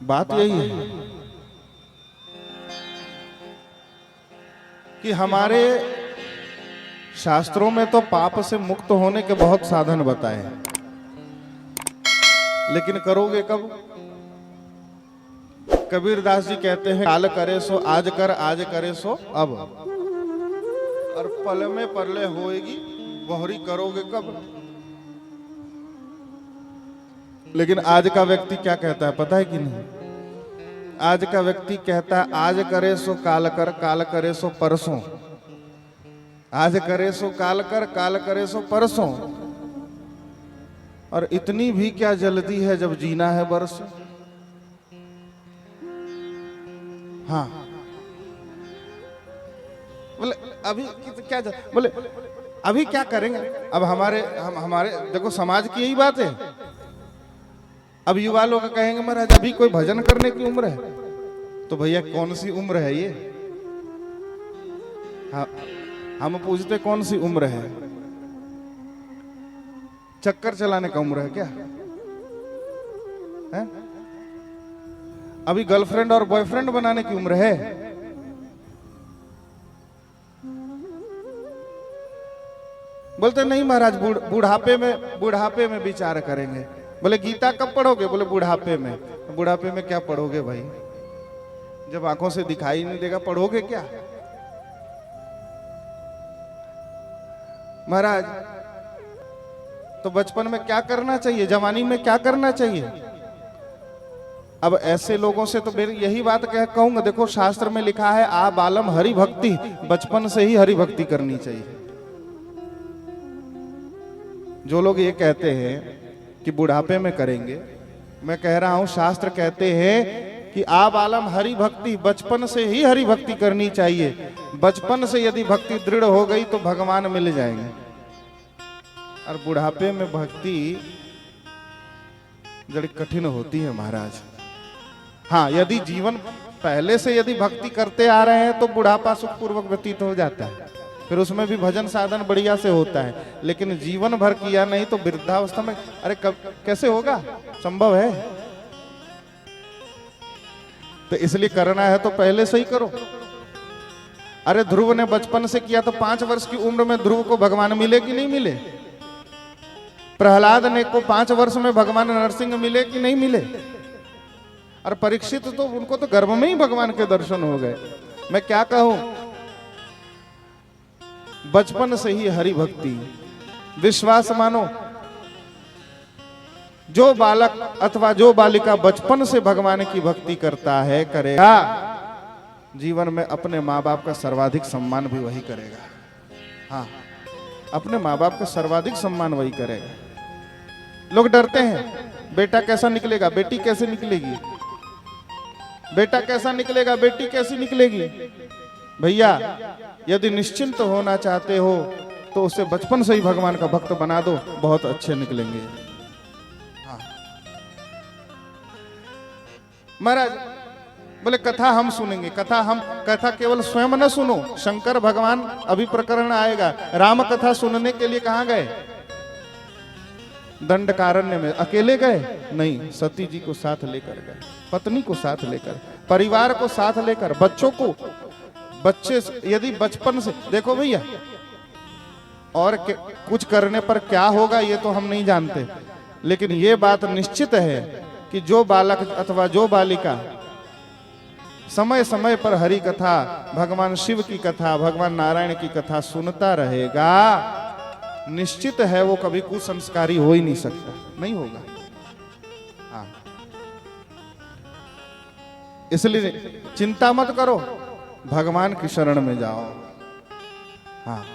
बात यही है कि हमारे शास्त्रों में तो पाप से मुक्त होने के बहुत साधन बताए हैं, लेकिन करोगे कब? कबीरदास जी कहते हैं, काल करे सो आज कर, आज करे सो अब, और पल में परले होएगी बहुरी, करोगे कब? लेकिन आज का व्यक्ति क्या कहता है पता है कि नहीं? आज का व्यक्ति कहता है, आज करे सो काल कर, काल करे सो परसों, आज करे सो काल कर, काल करे सो परसों। और इतनी भी क्या जल्दी है जब जीना है बरस। हाँ, बोले अभी क्या बोले अभी क्या करेंगे? अब हमारे देखो समाज की यही बात है। अब युवा लोग कहेंगे महाराज अभी कोई भजन करने की उम्र है, तो भैया कौन सी उम्र है ये? हाँ, हम पूछते कौन सी उम्र है? चक्कर चलाने का उम्र है क्या है? अभी गर्लफ्रेंड और बॉयफ्रेंड बनाने की उम्र है? बोलते नहीं महाराज बुढ़ापे में विचार करेंगे। बोले गीता कब पढ़ोगे? बोले बुढ़ापे में। बुढ़ापे में क्या पढ़ोगे भाई? जब आंखों से दिखाई नहीं देगा पढ़ोगे क्या? महाराज तो बचपन में क्या करना चाहिए, जवानी में क्या करना चाहिए? अब ऐसे लोगों से तो मेरी यही बात कहूंगा, देखो शास्त्र में लिखा है आ बालम हरि भक्ति, बचपन से ही हरि भक्ति करनी चाहिए। जो लोग ये कहते हैं कि बुढ़ापे में करेंगे, मैं कह रहा हूं शास्त्र कहते हैं कि आ बालम हरि भक्ति, बचपन से ही हरि भक्ति करनी चाहिए। बचपन से यदि भक्ति दृढ़ हो गई तो भगवान मिल जाएंगे। और बुढ़ापे में भक्ति बड़ी कठिन होती है महाराज। हाँ, यदि जीवन पहले से यदि भक्ति करते आ रहे हैं तो बुढ़ापा सुखपूर्वक व्यतीत हो जाता है, फिर उसमें भी भजन साधन बढ़िया से होता है। लेकिन जीवन भर किया नहीं तो वृद्धावस्था में अरे कैसे होगा? संभव है? तो इसलिए करना है तो पहले से ही करो। अरे ध्रुव ने बचपन से किया तो 5 वर्ष की उम्र में ध्रुव को भगवान मिले कि नहीं मिले? प्रहलाद ने को 5 वर्ष में भगवान नरसिंह मिले कि नहीं मिले? और परीक्षित तो उनको तो गर्भ में ही भगवान के दर्शन हो गए। मैं क्या कहूं, बचपन से ही हरि भक्ति, विश्वास मानो, जो बालक अथवा जो बालिका बचपन से भगवान की भक्ति करता है करेगा, जीवन में अपने माँ बाप का सर्वाधिक सम्मान भी वही करेगा। हाँ, अपने माँ बाप का सर्वाधिक सम्मान वही करेगा। लोग डरते हैं बेटा कैसा निकलेगा, बेटी कैसे निकलेगी, बेटा कैसा निकलेगा, बेटी कैसी निकलेगी। भैया यदि निश्चिंत होना चाहते हो तो उसे बचपन से ही भगवान का भक्त बना दो, बहुत अच्छे निकलेंगे। हाँ महाराज बोले कथा हम सुनेंगे, कथा केवल स्वयं न सुनो, शंकर भगवान अभी प्रकरण आएगा, राम कथा सुनने के लिए कहां गए? दंडकारण्य में अकेले गए? नहीं, सती जी को साथ लेकर गए, पत्नी को साथ लेकर, परिवार को साथ लेकर, बच्चों को। बच्चे यदि बचपन से देखो भैया, और कुछ करने पर क्या होगा ये तो हम नहीं जानते, लेकिन ये बात निश्चित है कि जो बालक अथवा जो बालिका समय समय पर हरि कथा, भगवान शिव की कथा, भगवान नारायण की कथा सुनता रहेगा, निश्चित है वो कभी कुसंस्कारी हो ही नहीं सकता, नहीं होगा। हाँ, इसलिए चिंता मत करो, भगवान की शरण में जाओ। हाँ,